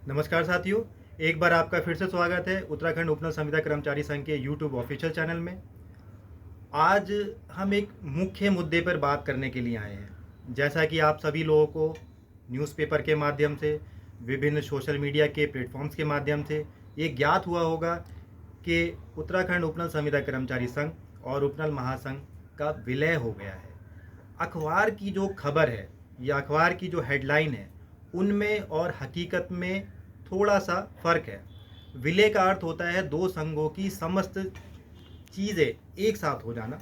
नमस्कार साथियों, एक बार आपका फिर से स्वागत है उत्तराखंड उपनल संविदा कर्मचारी संघ के यूट्यूब ऑफिशियल चैनल में। आज हम एक मुख्य मुद्दे पर बात करने के लिए आए हैं। जैसा कि आप सभी लोगों को न्यूज़पेपर के माध्यम से, विभिन्न सोशल मीडिया के प्लेटफॉर्म्स के माध्यम से ये ज्ञात हुआ होगा कि उत्तराखंड उपनल संविदा कर्मचारी संघ और उपनल महासंघ का विलय हो गया है। अखबार की जो खबर है या अखबार की जो हेडलाइन है, उनमें और हकीकत में थोड़ा सा फ़र्क है। विलय का अर्थ होता है दो संघों की समस्त चीज़ें एक साथ हो जाना,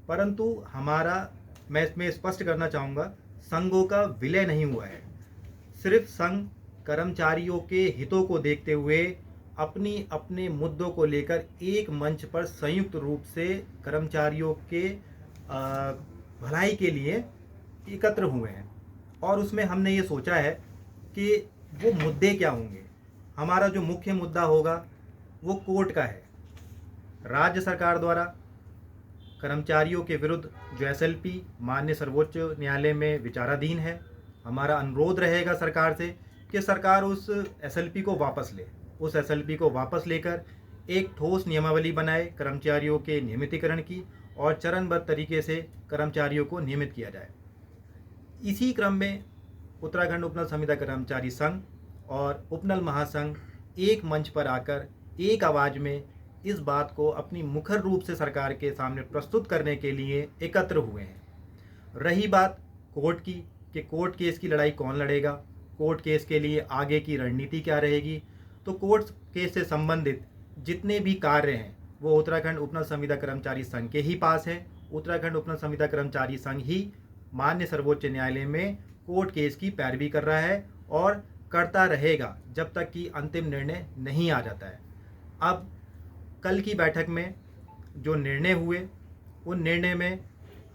परंतु मैं इसमें स्पष्ट करना चाहूँगा, संघों का विलय नहीं हुआ है। सिर्फ संघ कर्मचारियों के हितों को देखते हुए अपनी अपने मुद्दों को लेकर एक मंच पर संयुक्त रूप से कर्मचारियों के भलाई के लिए एकत्र हुए हैं। और उसमें हमने ये सोचा है कि वो मुद्दे क्या होंगे। हमारा जो मुख्य मुद्दा होगा वो कोर्ट का है। राज्य सरकार द्वारा कर्मचारियों के विरुद्ध जो एसएलपी माननीय सर्वोच्च न्यायालय में विचाराधीन है, हमारा अनुरोध रहेगा सरकार से कि सरकार उस एसएलपी को वापस ले। उस एसएलपी को वापस लेकर एक ठोस नियमावली बनाए कर्मचारियों के नियमितीकरण की, और चरणबद्ध तरीके से कर्मचारियों को नियमित किया जाए। इसी क्रम में उत्तराखंड उपनल संविदा कर्मचारी संघ और उपनल महासंघ एक मंच पर आकर एक आवाज़ में इस बात को अपनी मुखर रूप से सरकार के सामने प्रस्तुत करने के लिए एकत्र हुए हैं। रही बात कोर्ट की कि कोर्ट केस की लड़ाई कौन लड़ेगा, कोर्ट केस के लिए आगे की रणनीति क्या रहेगी, तो कोर्ट केस से संबंधित जितने भी कार्य हैं वो उत्तराखंड उपनल संविदा कर्मचारी संघ के ही पास है। उत्तराखंड उपनल संविदा कर्मचारी संघ ही माननीय सर्वोच्च न्यायालय में कोर्ट केस की पैरवी कर रहा है और करता रहेगा जब तक कि अंतिम निर्णय नहीं आ जाता है। अब कल की बैठक में जो निर्णय हुए, उन निर्णय में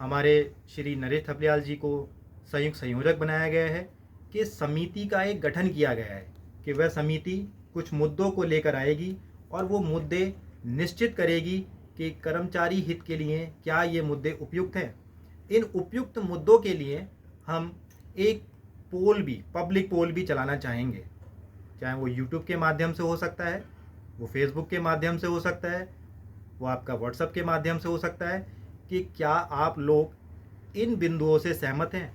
हमारे श्री नरेश थपलियाल जी को संयुक्त संयोजक बनाया गया है कि समिति का एक गठन किया गया है कि वह समिति कुछ मुद्दों को लेकर आएगी और वो मुद्दे निश्चित करेगी कि कर्मचारी हित के लिए क्या ये मुद्दे उपयुक्त हैं। इन उपयुक्त मुद्दों के लिए हम एक पब्लिक पोल भी चलाना चाहेंगे, चाहे वो यूट्यूब के माध्यम से हो सकता है, वो फेसबुक के माध्यम से हो सकता है, वो आपका व्हाट्सएप के माध्यम से हो सकता है, कि क्या आप लोग इन बिंदुओं से सहमत हैं।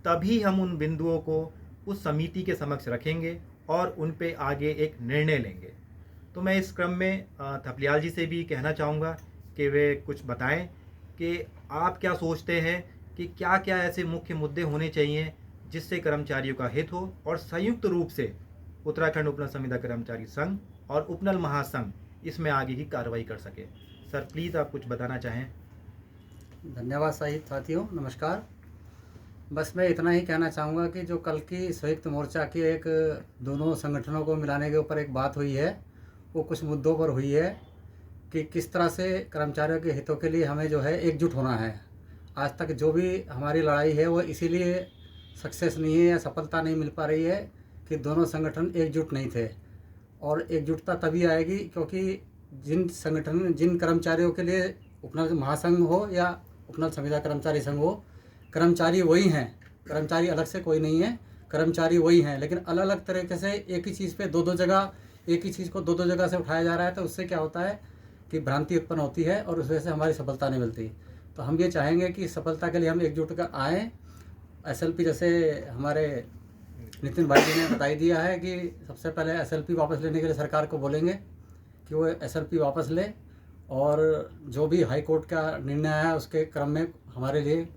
तभी हम उन बिंदुओं को उस समिति के समक्ष रखेंगे और उन पे आगे एक निर्णय लेंगे। तो मैं इस क्रम में थपलियाल जी से भी कहना चाहूँगा कि वे कुछ बताएं कि आप क्या सोचते हैं कि क्या क्या ऐसे मुख्य मुद्दे होने चाहिए जिससे कर्मचारियों का हित हो और संयुक्त रूप से उत्तराखंड उपनल संविदा कर्मचारी संघ और उपनल महासंघ इसमें आगे की कार्रवाई कर सके। सर प्लीज़ आप कुछ बताना चाहें। धन्यवाद साथियों, नमस्कार। बस मैं इतना ही कहना चाहूँगा कि जो कल की संयुक्त मोर्चा की एक दोनों संगठनों को मिलाने के ऊपर एक बात हुई है, वो कुछ मुद्दों पर हुई है कि किस तरह से कर्मचारियों के हितों के लिए हमें जो है एकजुट होना है। आज तक जो भी हमारी लड़ाई है वो इसीलिए सक्सेस नहीं है या सफलता नहीं मिल पा रही है कि दोनों संगठन एकजुट नहीं थे। और एकजुटता तभी आएगी क्योंकि जिन कर्मचारियों के लिए उपनल महासंघ हो या उपनल संविदा कर्मचारी संघ हो, कर्मचारी वही हैं। कर्मचारी अलग से कोई नहीं है, कर्मचारी वही हैं, लेकिन अलग अलग तरीके से एक ही चीज़ पे दो जगह एक ही चीज़ को दो जगह से उठाया जा रहा है। तो उससे क्या होता है कि भ्रांति उत्पन्न होती है और उस वजह से हमारी सफलता नहीं मिलती। तो हम ये चाहेंगे कि सफलता के लिए हम एकजुट कर आएँ। एसएलपी जैसे हमारे नितिन भाई जी ने बताई दिया है कि सबसे पहले एसएलपी वापस लेने के लिए सरकार को बोलेंगे कि वो एसएलपी वापस ले, और जो भी हाई कोर्ट का निर्णय है उसके क्रम में हमारे लिए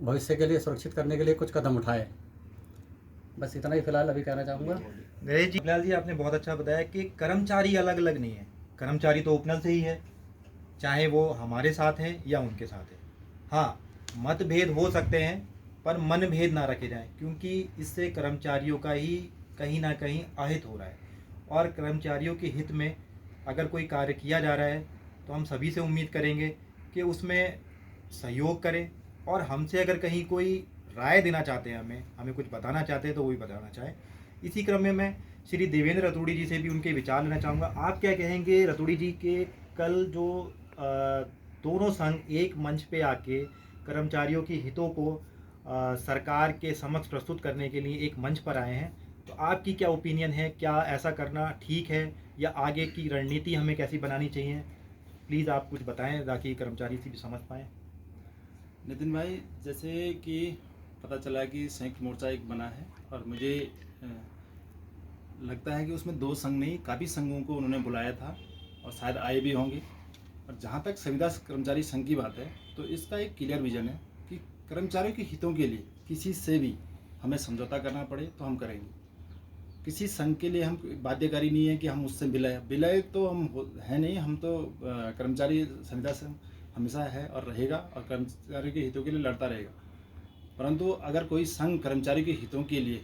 भविष्य के लिए सुरक्षित करने के लिए कुछ कदम उठाए। बस इतना ही फिलहाल अभी कहना चाहूँगा। नरेश जी, फिलहाल जी आपने बहुत अच्छा बताया कि कर्मचारी अलग अलग नहीं है, कर्मचारी तो उपनल से ही है, चाहे वो हमारे साथ हैं या उनके साथ है। हाँ, मतभेद हो सकते हैं पर मनभेद ना रखे जाएं, क्योंकि इससे कर्मचारियों का ही कहीं ना कहीं अहित हो रहा है। और कर्मचारियों के हित में अगर कोई कार्य किया जा रहा है तो हम सभी से उम्मीद करेंगे कि उसमें सहयोग करें, और हमसे अगर कहीं कोई राय देना चाहते हैं, हमें कुछ बताना चाहते हैं तो वो भी बताना चाहें। इसी क्रम में मैं श्री देवेंद्र रतूड़ी जी से भी उनके विचार लेना चाहूँगा। आप क्या कहेंगे रतूड़ी जी के कल जो दोनों संघ एक मंच पे आके कर्मचारियों के हितों को सरकार के समक्ष प्रस्तुत करने के लिए एक मंच पर आए हैं, तो आपकी क्या ओपिनियन है, क्या ऐसा करना ठीक है या आगे की रणनीति हमें कैसी बनानी चाहिए? प्लीज़ आप कुछ बताएं ताकि कर्मचारी भी समझ पाएँ। नितिन भाई, जैसे कि पता चला कि संयुक्त मोर्चा एक बना है और मुझे अ, लगता है कि उसमें 2 संघ नहीं, काफ़ी संघों को उन्होंने बुलाया था और शायद आए भी होंगे। और जहाँ तक संविदा कर्मचारी संघ की बात है, तो इसका एक क्लियर विजन है कि कर्मचारियों के हितों के लिए किसी से भी हमें समझौता करना पड़े तो हम करेंगे। किसी संघ के लिए हम बाध्यकारी नहीं है कि हम उससे विलय तो हम है नहीं। हम तो कर्मचारी संविदा संघ हमेशा है और रहेगा और कर्मचारी के हितों के लिए लड़ता रहेगा। परंतु अगर कोई संघ कर्मचारी के हितों के लिए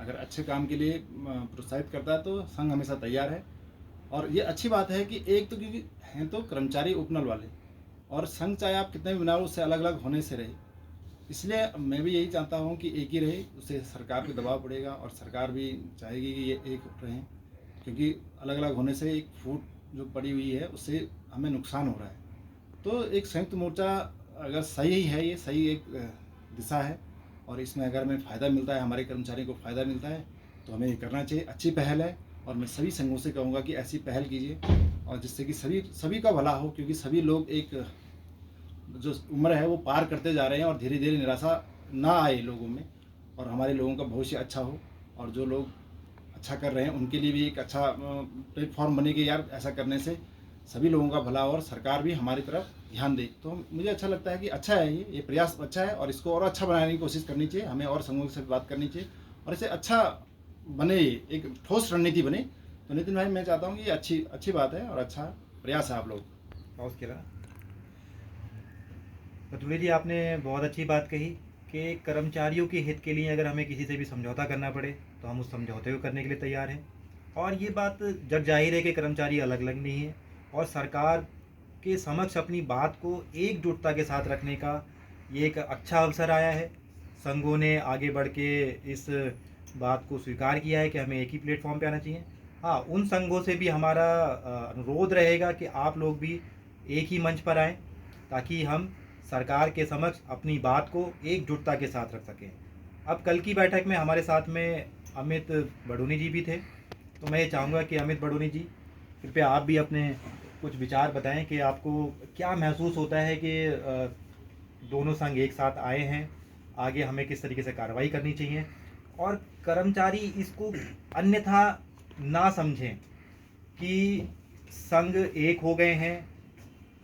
अगर अच्छे काम के लिए प्रोत्साहित करता है तो संघ हमेशा तैयार है। और ये अच्छी बात है कि एक तो क्योंकि हैं तो कर्मचारी उपनल वाले, और संघ चाहे आप कितने भी बनाओ उससे अलग अलग होने से रहे। इसलिए मैं भी यही चाहता हूँ कि एक ही रहे, उससे सरकार पे दबाव पड़ेगा और सरकार भी चाहेगी कि ये एक रहें, क्योंकि अलग अलग होने से एक फूट जो पड़ी हुई है उससे हमें नुकसान हो रहा है। तो एक संयुक्त मोर्चा अगर सही है, ये सही एक दिशा है और इसमें अगर हमें फ़ायदा मिलता है, हमारे कर्मचारियों को फ़ायदा मिलता है तो हमें ये करना चाहिए। अच्छी पहल है और मैं सभी संघों से कहूँगा कि ऐसी पहल कीजिए और जिससे कि सभी का भला हो, क्योंकि सभी लोग एक जो उम्र है वो पार करते जा रहे हैं और धीरे धीरे निराशा ना आए लोगों में और हमारे लोगों का भविष्य अच्छा हो। और जो लोग अच्छा कर रहे हैं उनके लिए भी एक अच्छा प्लेटफॉर्म बने कि यार ऐसा करने से सभी लोगों का भला हो और सरकार भी हमारी तरफ ध्यान दे। तो मुझे अच्छा लगता है कि अच्छा है, ये प्रयास अच्छा है और इसको और अच्छा बनाने की कोशिश करनी चाहिए। हमें और संघों के साथ बात करनी चाहिए और इसे अच्छा बने, एक ठोस रणनीति बने। तो नितिन भाई, मैं चाहता हूँ कि ये अच्छी बात है और अच्छा प्रयास है आप लोग। पाउस किया। पतुड़ी जी, आपने बहुत अच्छी बात कही कि कर्मचारियों के हित के लिए अगर हमें किसी से भी समझौता करना पड़े तो हम उस समझौते को करने के लिए तैयार हैं। और ये बात जग जाहिर है कि कर्मचारी अलग अलग नहीं है और सरकार के समक्ष अपनी बात को एकजुटता के साथ रखने का ये एक अच्छा अवसर आया है। संघों ने आगे बढ़ के इस बात को स्वीकार किया है कि हमें एक ही प्लेटफॉर्म पे आना चाहिए। हाँ, उन संघों से भी हमारा अनुरोध रहेगा कि आप लोग भी एक ही मंच पर आएँ ताकि हम सरकार के समक्ष अपनी बात को एकजुटता के साथ रख सकें। अब कल की बैठक में हमारे साथ में अमित बडोनी जी भी थे, तो मैं ये चाहूँगा कि अमित बडोनी जी, कृपया आप भी अपने कुछ विचार बताएं कि आपको क्या महसूस होता है कि दोनों संघ एक साथ आए हैं, आगे हमें किस तरीके से कार्रवाई करनी चाहिए और कर्मचारी इसको अन्यथा ना समझें कि संघ एक हो गए हैं,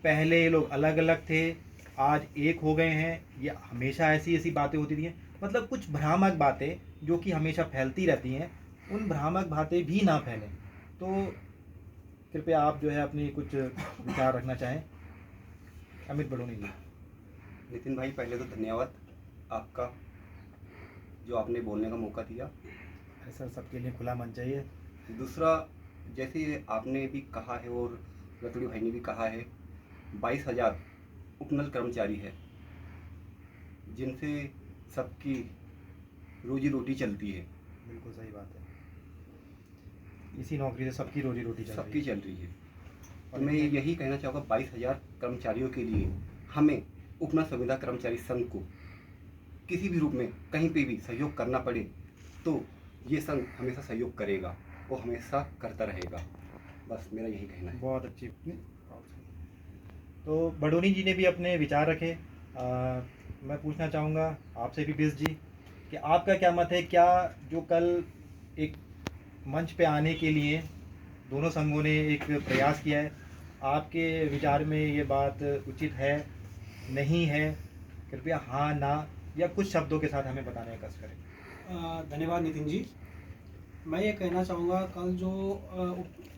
पहले ये लोग अलग अलग थे, आज एक हो गए हैं। ये हमेशा ऐसी बातें होती थी, मतलब कुछ भ्रामक बातें जो कि हमेशा फैलती रहती हैं, उन भ्रामक बातें भी ना फैलें। तो कृपया आप जो है अपनी कुछ विचार रखना चाहें। अमित बडोनी जी। नितिन भाई, पहले तो धन्यवाद आपका जो आपने बोलने का मौका दिया। सर, सबके लिए खुला मन चाहिए। दूसरा, जैसे आपने भी कहा है और रतुड़ी भाई ने भी कहा है, 22,000 उपनल कर्मचारी है जिनसे सबकी रोजी रोटी चलती है। बिल्कुल सही बात है, इसी नौकरी से सबकी रोजी रोटी चल रही है। तो मैं यही कहना चाहूँगा, 22,000 कर्मचारियों के लिए हमें उपनल संविदा कर्मचारी संघ को किसी भी रूप में कहीं पे भी सहयोग करना पड़े तो ये संघ हमेशा सहयोग करेगा, वो हमेशा करता रहेगा। बस मेरा यही कहना है। बहुत अच्छी। तो बडोनी जी ने भी अपने विचार रखे। मैं पूछना चाहूँगा आपसे भी बिस जी कि आपका क्या मत है, क्या जो कल एक मंच पे आने के लिए दोनों संघों ने एक प्रयास किया है, आपके विचार में ये बात उचित है, नहीं है? कृपया हाँ ना या कुछ शब्दों के साथ हमें बताने का कष्ट करें। धन्यवाद नितिन जी। मैं ये कहना चाहूँगा, कल जो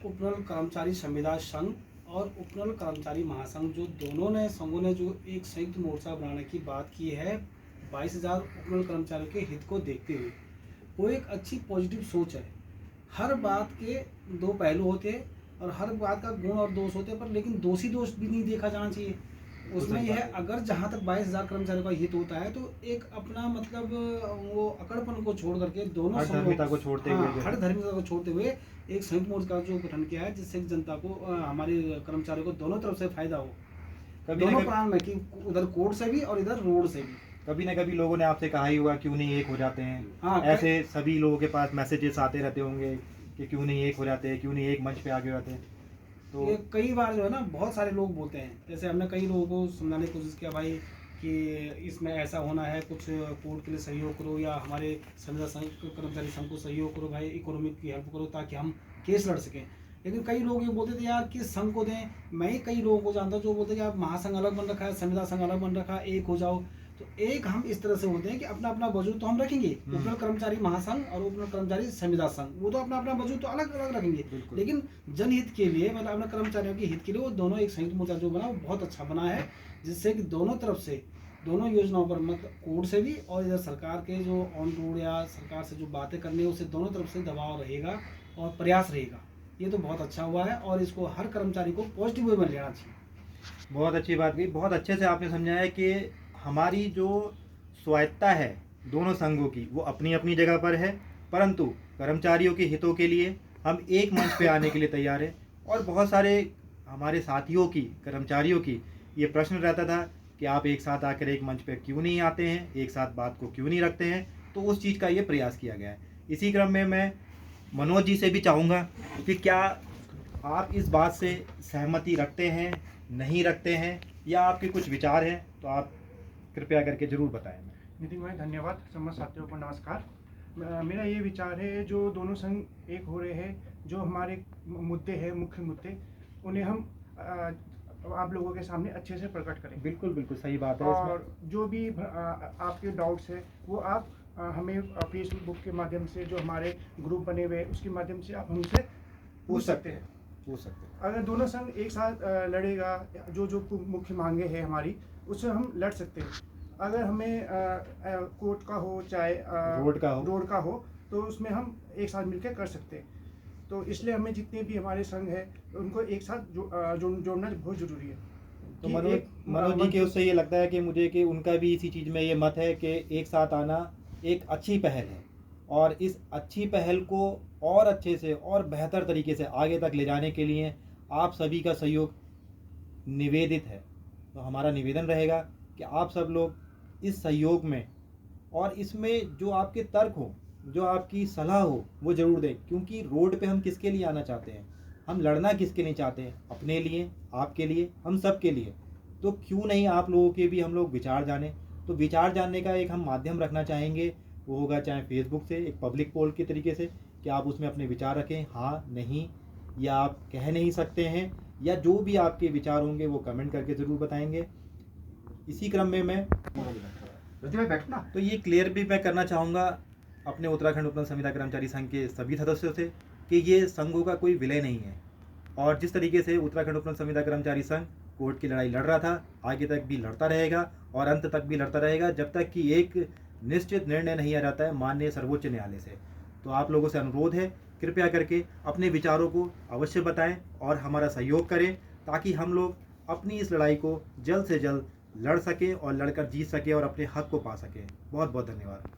उपनल कर्मचारी संविदा संघ और उपनल कर्मचारी महासंघ, जो दोनों ने संघों ने जो एक संयुक्त मोर्चा बनाने की बात की है 22,000 उपनल कर्मचारियों के हित को देखते हुए, वो एक अच्छी पॉजिटिव सोच है। हर बात के 2 पहलू होते हैं और हर बात का गुण और दोष होते हैं, पर लेकिन दोषी दोष भी नहीं देखा जाना चाहिए। उसमें यह है, अगर जहाँ तक 22,000 कर्मचारियों का हित होता है तो एक अपना मतलब वो अकड़पन को छोड़ करके दोनों हठधर्मिता को छोड़ते हुए हठधर्मिता को छोड़ते हुए एक संयुक्त मोर्चा का जो गठन किया है, जिससे जनता को हमारे कर्मचारियों को दोनों तरफ से फायदा हो, दोनों प्राण में, कि उधर कोर्ट से भी और इधर रोड से भी। कभी ना कभी लोगों ने आपसे कहा ही होगा क्यों नहीं एक हो जाते हैं। हाँ, ऐसे सभी लोगों के पास मैसेजेस आते रहते होंगे कि क्यों नहीं एक हो जाते हैं, क्यों नहीं एक मंच पे आगे हो जाते हैं। तो ये कई बार जो है ना बहुत सारे लोग बोलते हैं, जैसे हमने कई लोगों को समझाने की कोशिश किया भाई कि इसमें ऐसा होना है, कुछ कोर्ट के लिए सहयोग करो या हमारे संविदा संघ कर्मचारी संघ को सहयोग करो भाई, इकोनॉमिक की हेल्प करो ताकि हम केस लड़ सकें। लेकिन कई लोग ये बोलते थे यार कि संघ को दें। मैं ही कई लोगों को जानता हूँ जो बोलते हैं कि आप महासंघ अलग बन रखा है, संविदा संघ अलग बन रखा है, एक हो जाओ। तो एक हम इस तरह से होते हैं कि अपना अपना वजूद तो हम रखेंगे, उपनल कर्मचारी महासंघ और उपनल कर्मचारी संविदा संघ वो तो अपना अपना वजूद तो अलग अलग रखेंगे, बिल्कुल। लेकिन जनहित के लिए मतलब अपने कर्मचारियों के हित के लिए वो दोनों एक संयुक्त मोर्चा जो बना वो बहुत अच्छा बना है, जिससे कि दोनों तरफ से दोनों योजनाओं पर मतलब कोर्ट से भी और इधर सरकार के जो ऑन रोड या सरकार से जो बातें करनी है उससे दोनों तरफ से दबाव रहेगा और प्रयास रहेगा। ये तो बहुत अच्छा हुआ है और इसको हर कर्मचारी को पॉजिटिव वे में लेना चाहिए। बहुत अच्छी बात कही, बहुत अच्छे से आपने समझाया कि हमारी जो स्वायत्ता है दोनों संघों की वो अपनी अपनी जगह पर है, परंतु कर्मचारियों के हितों के लिए हम एक मंच पे आने के लिए तैयार हैं। और बहुत सारे हमारे साथियों की, कर्मचारियों की ये प्रश्न रहता था कि आप एक साथ आकर एक मंच पे क्यों नहीं आते हैं, एक साथ बात को क्यों नहीं रखते हैं। तो उस चीज़ का ये प्रयास किया गया है। इसी क्रम में मैं मनोज जी से भी चाहूँगा कि क्या आप इस बात से सहमति रखते हैं, नहीं रखते हैं, या आपके कुछ विचार हैं तो आप कृपया करके ज़रूर बताएं। नितिन भाई धन्यवाद। समस्त साथियों को नमस्कार। मेरा ये विचार है जो दोनों संघ एक हो रहे हैं, जो हमारे मुद्दे हैं, मुख्य मुद्दे, उन्हें हम आप लोगों के सामने अच्छे से प्रकट करें। बिल्कुल बिल्कुल सही बात है। इसमें और जो भी आपके डाउट्स है वो आप हमें फेसबुक के माध्यम से जो हमारे ग्रुप बने हुए हैं उसके माध्यम से आप हमसे पूछ सकते हैं। अगर दोनों संघ एक साथ लड़ेगा, जो जो मुख्य मांगे हैं हमारी, उससे हम लड़ सकते हैं। अगर हमें कोर्ट का हो चाहे रोड का हो तो उसमें हम एक साथ मिलकर कर सकते हैं। तो इसलिए हमें जितने भी हमारे संघ है उनको एक साथ जोड़ना बहुत ज़रूरी है। तो कि मनोज जी के उससे ये लगता है कि मुझे कि उनका भी इसी चीज़ में ये मत है कि एक साथ आना एक अच्छी पहल है, और इस अच्छी पहल को और अच्छे से और बेहतर तरीके से आगे तक ले जाने के लिए आप सभी का सहयोग निवेदित है। तो हमारा निवेदन रहेगा कि आप सब लोग इस सहयोग में और इसमें जो आपके तर्क हो, जो आपकी सलाह हो वो ज़रूर दें, क्योंकि रोड पे हम किसके लिए आना चाहते हैं, हम लड़ना किसके लिए चाहते हैं, अपने लिए, आपके लिए, हम सब के लिए। तो क्यों नहीं आप लोगों के भी हम लोग विचार जानें। तो विचार जानने का एक हम माध्यम रखना चाहेंगे, वो होगा चाहे फेसबुक से एक पब्लिक पोल के तरीके से कि आप उसमें अपने विचार रखें, हाँ नहीं, या आप कह नहीं सकते हैं, या जो भी आपके विचार होंगे वो कमेंट करके ज़रूर बताएंगे। इसी क्रम में मैं बैठना तो ये क्लियर भी मैं करना चाहूँगा अपने उत्तराखंड उपनल संविदा कर्मचारी संघ के सभी सदस्यों से कि ये संघों का कोई विलय नहीं है। और जिस तरीके से उत्तराखंड उपनल संविदा कर्मचारी संघ कोर्ट की लड़ाई लड़ रहा था, आगे तक भी लड़ता रहेगा और अंत तक भी लड़ता रहेगा, जब तक कि एक निश्चित निर्णय नहीं आ जाता है माननीय सर्वोच्च न्यायालय से। तो आप लोगों से अनुरोध है, कृपया करके अपने विचारों को अवश्य बताएं और हमारा सहयोग करें, ताकि हम लोग अपनी इस लड़ाई को जल्द से जल्द लड़ सकें और लड़कर जीत सकें और अपने हक को पा सकें। बहुत बहुत धन्यवाद।